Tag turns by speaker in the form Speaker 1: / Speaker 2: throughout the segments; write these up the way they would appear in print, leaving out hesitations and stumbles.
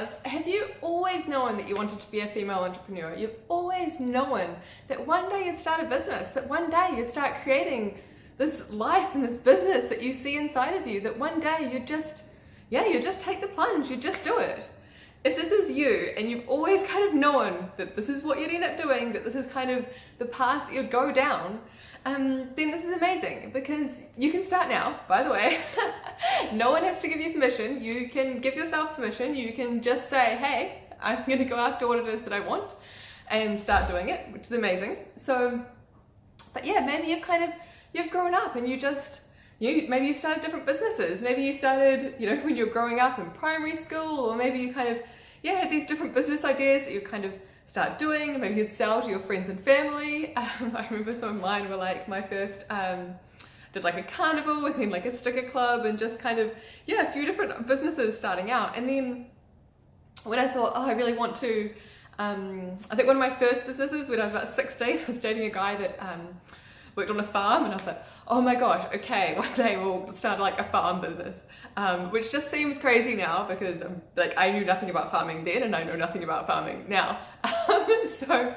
Speaker 1: females, have you always known that you wanted to be a female entrepreneur? You've always known that one day you'd start a business, that one day you'd start creating this life and this business that you see inside of you, that one day you'd just take the plunge, you'd just do it. If this is you and you've always kind of known that this is what you'd end up doing, that this is kind of the path that you'd go down, then this is amazing because you can start now, by the way. No one has to give you permission. You can give yourself permission. You can just say, hey, I'm going to go after what it is that I want and start doing it, which is amazing. So, but yeah, maybe you've grown up and maybe you started different businesses. Maybe you started, when you were growing up in primary school, or maybe you had these different business ideas that you kind of start doing, maybe you'd sell to your friends and family. I remember some of mine were like my first, did like a carnival and then like a sticker club and just a few different businesses starting out. And then when I thought, I really want to, I think one of my first businesses when I was about 16, I was dating a guy that worked on a farm, and I was like, oh my gosh, okay, one day we'll start like a farm business, which just seems crazy now because I knew nothing about farming then and I know nothing about farming now. So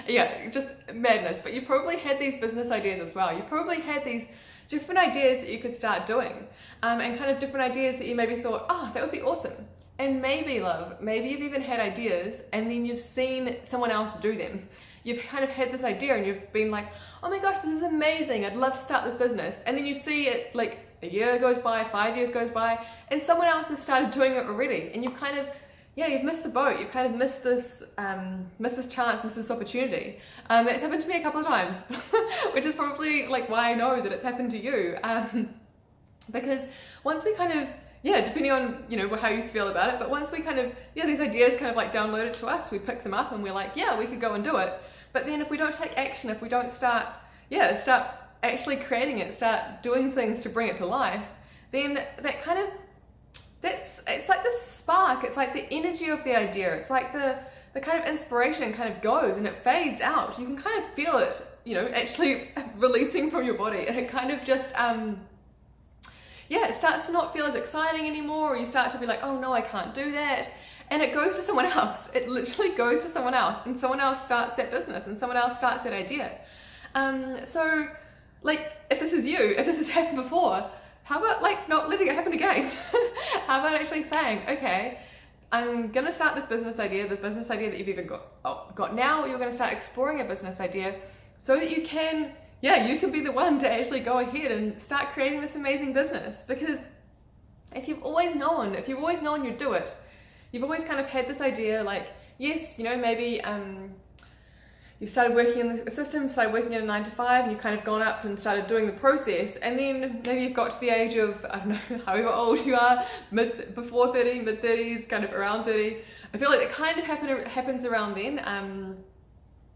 Speaker 1: yeah, just madness. But you probably had these business ideas as well. You probably had these different ideas that you could start doing, and kind of different ideas that you maybe thought, that would be awesome. And maybe, love, maybe you've even had ideas and then you've seen someone else do them. You've kind of had this idea and you've been like, oh my gosh, this is amazing, I'd love to start this business. And then you see it like a year goes by, 5 years goes by, and someone else has started doing it already. And you've you've missed the boat. You've kind of missed this chance, missed this opportunity. It's happened to me a couple of times, which is probably like why I know that it's happened to you. Because once we depending on, how you feel about it, but once we these ideas downloaded to us, we pick them up and we're like, we could go and do it. But then if we don't take action, if we don't start actually creating it, start doing things to bring it to life, then it's like the spark, it's like the energy of the idea, it's like the kind of inspiration goes and it fades out. You can kind of feel it, actually releasing from your body, and it kind of just, it starts to not feel as exciting anymore, or you start to be like, oh no, I can't do that. And it goes to someone else. It literally goes to someone else, and someone else starts that business and someone else starts that idea. So if this is you, if this has happened before, how about not letting it happen again? How about actually saying, okay, I'm gonna start this business idea that you've even got now, you're gonna start exploring a business idea so that you can be the one to actually go ahead and start creating this amazing business. Because if you've always known you'd do it, you've always had this idea, yes, maybe you started working in the system, started working in a 9 to 5, and you've gone up and started doing the process, and then maybe you've got to the age of, I don't know, however old you are, before 30, mid-30s, around 30. I feel like it happens around then,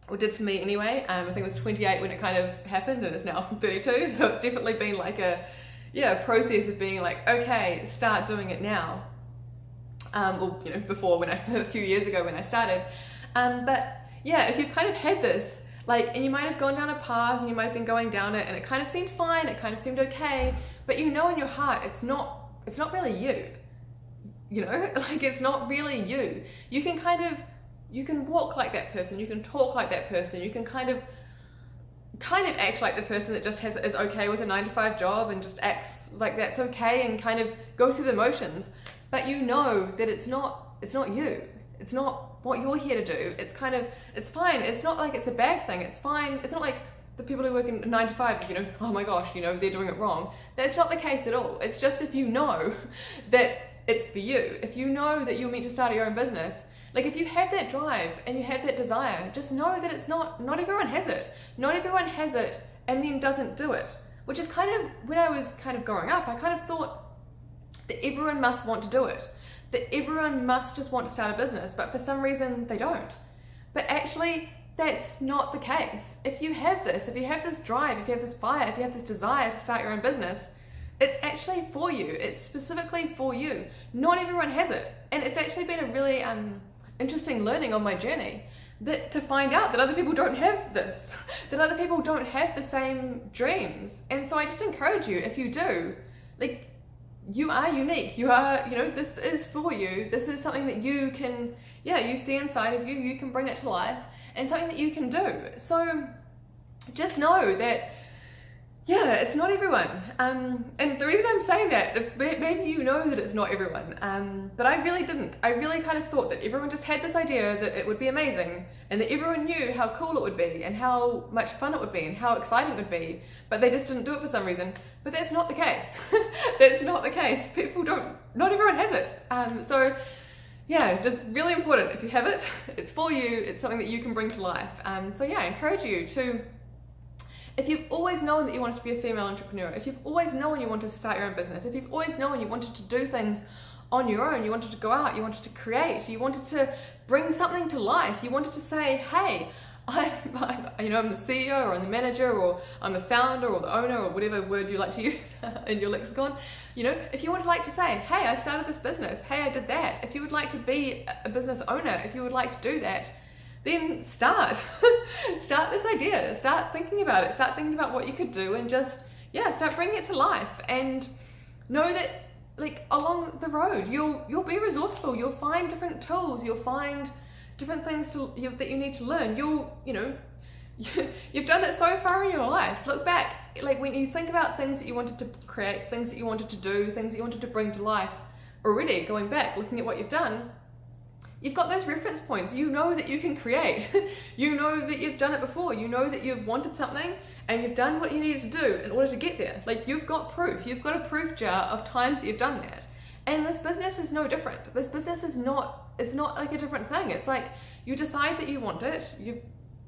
Speaker 1: or did for me anyway. I think it was 28 when it happened, and it's now 32, so it's definitely been a process of being okay, start doing it now. Or before, a few years ago when I started, but if you've had this, and you might have gone down a path and you might have been going down it and it seemed fine, it seemed okay, but in your heart it's not really you, it's not really you. You can walk like that person, you can talk like that person, you can kind of act like the person that just is okay with a 9 to 5 job and just acts like that's okay and go through the motions. But that it's not you. It's not what you're here to do. It's fine. It's not like it's a bad thing. It's fine. It's not like the people who work in 9 to 5, oh my gosh, they're doing it wrong. That's not the case at all. It's just if you know that it's for you, if you know that you're meant to start your own business, if you have that drive and you have that desire, just know that it's not everyone has it. Not everyone has it and then doesn't do it, which is when I was growing up, I thought that everyone must want to do it, that everyone must just want to start a business, but for some reason they don't. But actually, that's not the case. If you have this drive, if you have this fire, if you have this desire to start your own business, it's actually for you. It's specifically for you. Not everyone has it. And it's actually been a really interesting learning on my journey, that to find out that other people don't have this, that other people don't have the same dreams. And so I just encourage you, if you do, you are unique. You are, you know, this is for you. This is something that you can, yeah, you see inside of you. You can bring it to life, and something that you can do. So just know that, yeah, it's not everyone. And the reason I'm saying that, maybe you know that it's not everyone, but I really didn't. I really kind of thought that everyone just had this idea that it would be amazing, and that everyone knew how cool it would be, and how much fun it would be, and how exciting it would be, but they just didn't do it for some reason. But that's not the case. That's not the case. People don't, not everyone has it. So yeah, just really important. If you have it, it's for you. It's something that you can bring to life. So yeah, I encourage you to, if you've always known that you wanted to be a female entrepreneur, if you've always known you wanted to start your own business, if you've always known you wanted to do things on your own, you wanted to go out, you wanted to create, you wanted to bring something to life, you wanted to say, hey, I'm the CEO, or I'm the manager, or I'm the founder, or the owner, or whatever word you like to use in your lexicon. You know, if you would like to say, hey, I started this business, hey, I did that. If you would like to be a business owner, if you would like to do that, then start. Start this idea. Start thinking about it. Start thinking about what you could do, and just, yeah, start bringing it to life. And know that, like, along the road, you'll be resourceful. You'll find different tools. You'll find different things that you need to learn. You've done it so far in your life. Look back, like when you think about things that you wanted to create, things that you wanted to do, things that you wanted to bring to life already, going back, looking at what you've done, you've got those reference points. You know that you can create. You know that you've done it before. You know that you've wanted something and you've done what you needed to do in order to get there. Like, you've got proof. You've got a proof jar of times that you've done that. And this business is no different. This business is not, it's not like a different thing. It's like, you decide that you want it. You've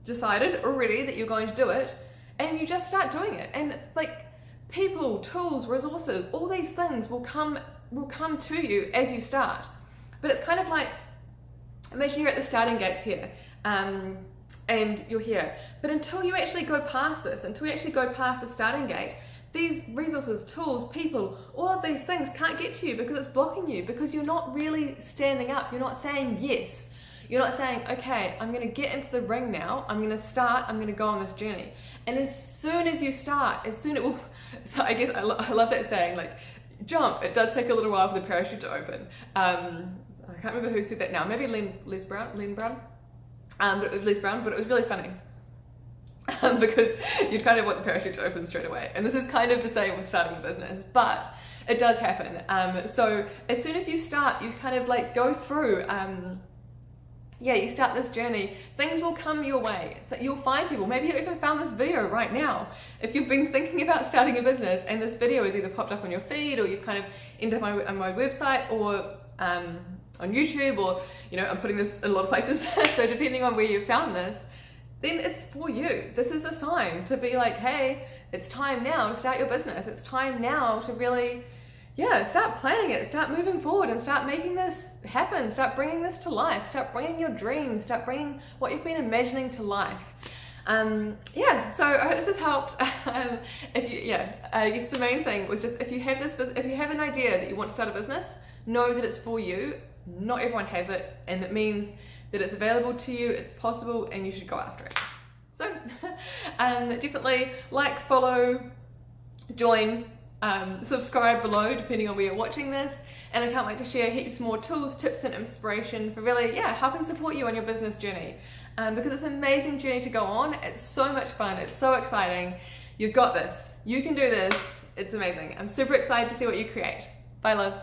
Speaker 1: decided already that you're going to do it, and you just start doing it. And like, people, tools, resources, all these things will come to you as you start. But it's kind of like, imagine you're at the starting gates here, and you're here. But until you actually go past this, until you actually go past the starting gate, these resources, tools, people, all of these things can't get to you because it's blocking you, because you're not really standing up. You're not saying yes. You're not saying, okay, I'm going to get into the ring now. I'm going to start. I'm going to go on this journey. And as soon as you start, so I guess I love that saying, like, jump. It does take a little while for the parachute to open. I can't remember who said that now. Maybe Les Brown. But it was Les Brown, but it was really funny. Because you'd kind of want the parachute to open straight away. And this is kind of the same with starting a business, but it does happen. So as soon as you start, you kind of like go through, you start this journey, things will come your way. You'll find people. Maybe you even found this video right now. If you've been thinking about starting a business and this video has either popped up on your feed, or you've kind of ended up on my website, or on YouTube, or, you know, I'm putting this in a lot of places. So depending on where you found this, then it's for you. This is a sign to be like, hey, it's time now to start your business. It's time now to really, start planning it, start moving forward, and start making this happen. Start bringing this to life. Start bringing your dreams. Start bringing what you've been imagining to life. So I hope this has helped. I guess the main thing was just, if you have an idea that you want to start a business, know that it's for you. Not everyone has it, and that means that it's available to you, it's possible, and you should go after it. So definitely like, follow, join, subscribe below depending on where you're watching this, and I can't wait to share heaps more tools, tips and inspiration for really helping support you on your business journey, because it's an amazing journey to go on. It's so much fun, it's so exciting. You've got this, you can do this, it's amazing. I'm super excited to see what you create. Bye loves.